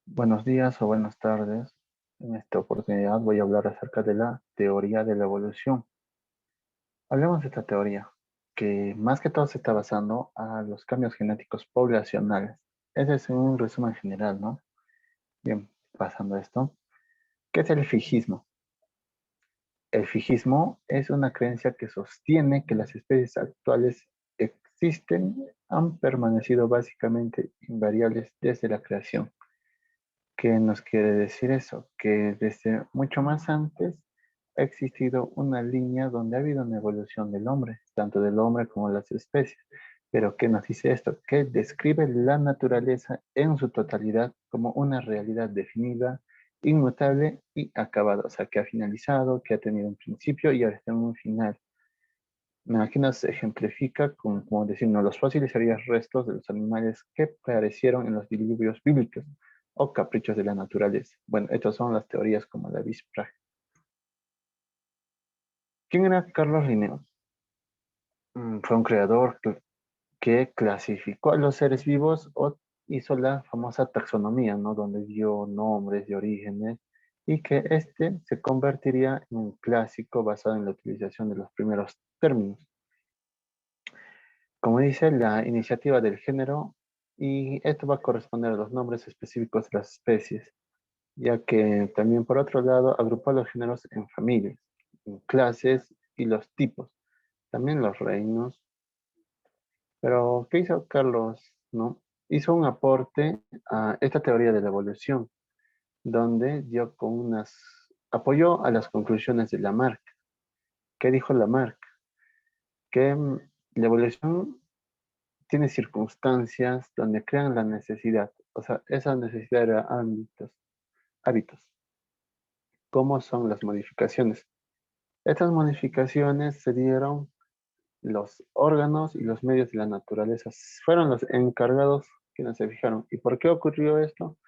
Buenos días o buenas tardes. En esta oportunidad voy a hablar acerca de la teoría de la evolución. Hablemos de esta teoría, que más que todo se está basando a los cambios genéticos poblacionales. Ese es un resumen general, ¿no? Bien, pasando a esto. ¿Qué es el fijismo? El fijismo es una creencia que sostiene que las especies actuales existen, han permanecido básicamente invariables desde la creación. ¿Qué nos quiere decir eso? Que desde mucho más antes ha existido una línea donde ha habido una evolución del hombre, tanto del hombre como de las especies. Pero ¿qué nos dice esto? Que describe la naturaleza en su totalidad como una realidad definida, inmutable y acabada. O sea, que ha finalizado, que ha tenido un principio y ahora está en un final. Aquí nos ejemplifica con, como decirnos, los fósiles serían restos de los animales que aparecieron en los diluvios bíblicos o caprichos de la naturaleza. Bueno, estas son las teorías como la Prague. ¿Quién era Carlos Linnaeus? Fue un creador que clasificó a los seres vivos o hizo la famosa taxonomía, ¿no? Donde dio nombres de orígenes y que este se convertiría en un clásico basado en la utilización de los primeros términos. Como dice la iniciativa del género, y esto va a corresponder a los nombres específicos de las especies, ya que también por otro lado agrupó los géneros en familias, en clases y los tipos, también los reinos. Pero, ¿qué hizo Carlos? ¿No? Hizo un aporte a esta teoría de la evolución, donde dio con apoyó a las conclusiones de Lamarck. ¿Qué dijo Lamarck? Que la evolución tiene circunstancias donde crean la necesidad. O sea, esa necesidad era hábitos. ¿Cómo son las modificaciones? Estas modificaciones se dieron los órganos y los medios de la naturaleza. Fueron los encargados quienes se fijaron. ¿Y por qué ocurrió esto?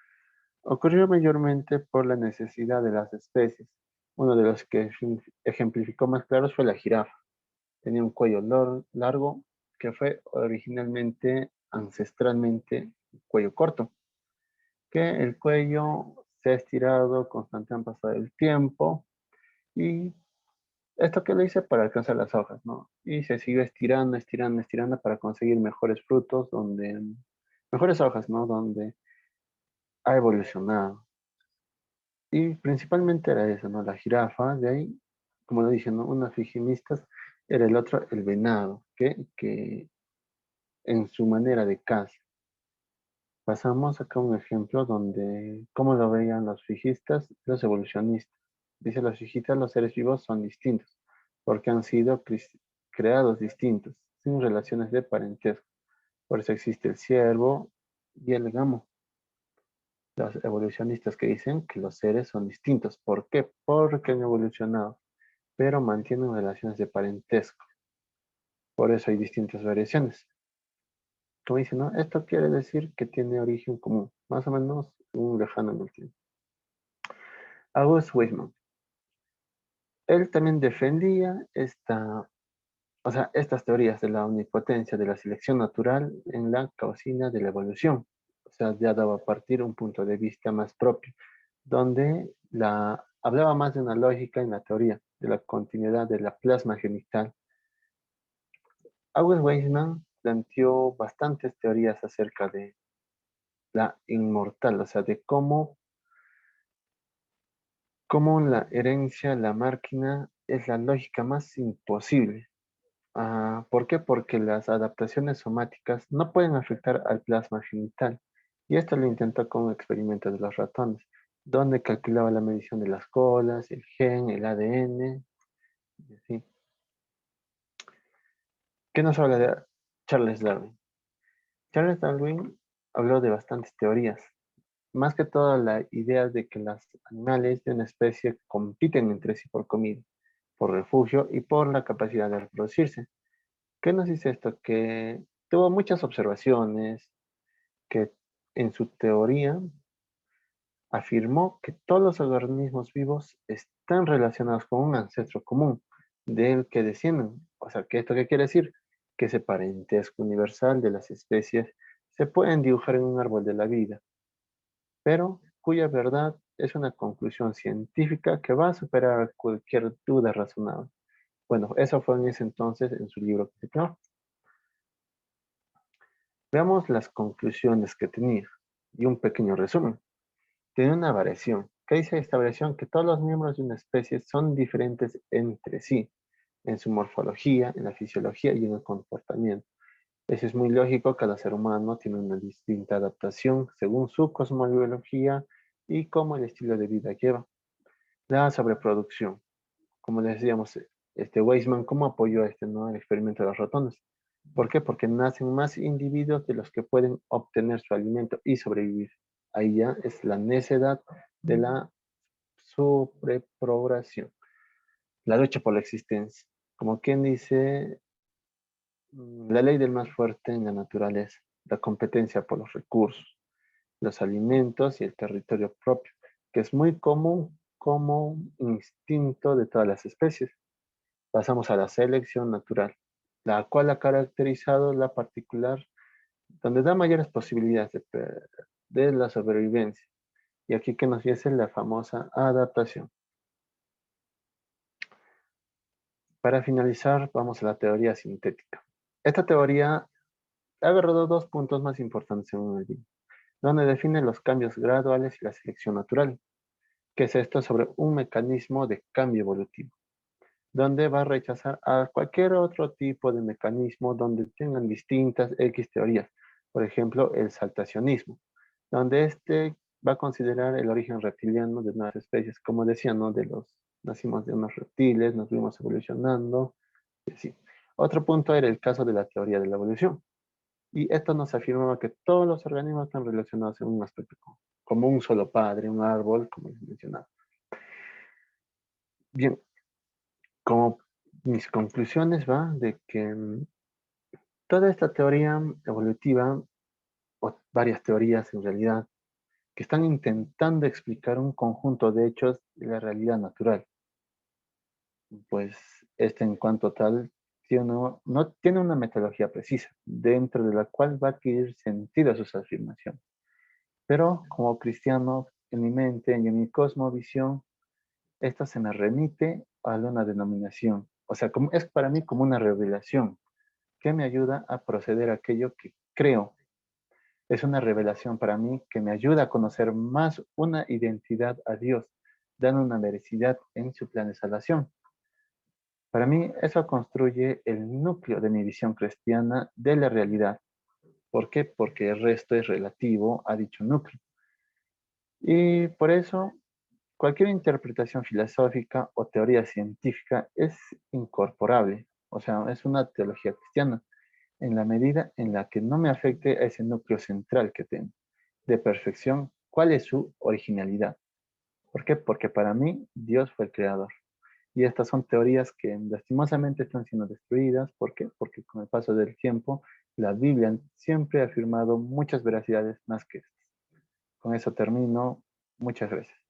Ocurrió mayormente por la necesidad de las especies. Uno de los que ejemplificó más claros fue la jirafa. Tenía un cuello largo que fue originalmente, ancestralmente, cuello corto, que el cuello se ha estirado constante han pasado el tiempo y esto que lo hice para alcanzar las hojas, ¿no? Y se siguió estirando, estirando, estirando para conseguir mejores frutos, mejores hojas, ¿no? Donde ha evolucionado. Y principalmente era eso, ¿no? La jirafa, de ahí, como lo dije, ¿no? Unos fijimistas, era el otro, el venado, que en su manera de caza. Pasamos acá un ejemplo donde, cómo lo veían los fijistas, los evolucionistas. Dice los fijistas, los seres vivos son distintos, porque han sido creados distintos, sin relaciones de parentesco. Por eso existe el ciervo y el gamo. Los evolucionistas que dicen que los seres son distintos. ¿Por qué? Porque han evolucionado, pero mantienen relaciones de parentesco. Por eso hay distintas variaciones. Como dicen, ¿no? Esto quiere decir que tiene origen común, más o menos un lejano en el tiempo. August Weismann. Él también defendía estas teorías de la omnipotencia de la selección natural en la cocina de la evolución. O sea, ya daba a partir un punto de vista más propio, donde hablaba más de una lógica en la teoría de la continuidad de la plasma genital. August Weismann planteó bastantes teorías acerca de la inmortal, o sea, de cómo la herencia, la máquina, es la lógica más imposible. ¿Por qué? Porque las adaptaciones somáticas no pueden afectar al plasma genital. Y esto lo intentó con experimentos de los ratones, donde calculaba la medición de las colas, el gen, el ADN, y así. ¿Qué nos habla de Charles Darwin? Charles Darwin habló de bastantes teorías, más que todo la idea de que los animales de una especie compiten entre sí por comida, por refugio y por la capacidad de reproducirse. ¿Qué nos dice esto? Que tuvo muchas observaciones, que en su teoría afirmó que todos los organismos vivos están relacionados con un ancestro común del que descienden. O sea, ¿qué esto qué quiere decir? Que ese parentesco universal de las especies se pueden dibujar en un árbol de la vida, pero cuya verdad es una conclusión científica que va a superar cualquier duda razonable. Bueno, eso fue en ese entonces en su libro que se creó. Veamos las conclusiones que tenía y un pequeño resumen. Tiene una variación. ¿Qué dice esta variación? Que todos los miembros de una especie son diferentes entre sí, en su morfología, en la fisiología y en el comportamiento. Eso es muy lógico, cada ser humano tiene una distinta adaptación según su cosmobiología y cómo el estilo de vida lleva. La sobreproducción. Como les decíamos, Weisman, ¿cómo apoyó ¿no? el experimento de los ratones? ¿Por qué? Porque nacen más individuos de los que pueden obtener su alimento y sobrevivir. Ahí ya es la necedad de la sobrepoblación. La lucha por la existencia. Como quien dice, la ley del más fuerte en la naturaleza, la competencia por los recursos, los alimentos y el territorio propio, que es muy común como instinto de todas las especies. Pasamos a la selección natural, la cual ha caracterizado la particular, donde da mayores posibilidades de la sobrevivencia. Y aquí que nos dice la famosa adaptación. Para finalizar, vamos a la teoría sintética. Esta teoría ha agarrado dos puntos más importantes en el libro, donde define los cambios graduales y la selección natural, que es esto sobre un mecanismo de cambio evolutivo, donde va a rechazar a cualquier otro tipo de mecanismo donde tengan distintas X teorías. Por ejemplo, el saltacionismo, donde este va a considerar el origen reptiliano de nuevas especies, como decía, ¿no? Nacimos de unos reptiles, nos fuimos evolucionando, y así. Otro punto era el caso de la teoría de la evolución. Y esto nos afirmaba que todos los organismos están relacionados en un aspecto como un solo padre, un árbol, como les mencionaba. Bien, como mis conclusiones va de que toda esta teoría evolutiva, o varias teorías en realidad, que están intentando explicar un conjunto de hechos de la realidad natural, pues este en cuanto tal no tiene una metodología precisa, dentro de la cual va a adquirir sentido a sus afirmaciones. Pero como cristiano, en mi mente y en mi cosmovisión, esto se me remite a una denominación. O sea, es para mí como una revelación que me ayuda a proceder a aquello que creo. Es una revelación para mí que me ayuda a conocer más una identidad a Dios, dando una veracidad en su plan de salvación. Para mí, eso construye el núcleo de mi visión cristiana de la realidad. ¿Por qué? Porque el resto es relativo a dicho núcleo. Y por eso, cualquier interpretación filosófica o teoría científica es incorporable, o sea, es una teología cristiana, en la medida en la que no me afecte a ese núcleo central que tengo, de perfección, cuál es su originalidad. ¿Por qué? Porque para mí Dios fue el creador. Y estas son teorías que lastimosamente están siendo destruidas. ¿Por qué? Porque con el paso del tiempo, la Biblia siempre ha afirmado muchas veracidades más que estas. Con eso termino. Muchas gracias.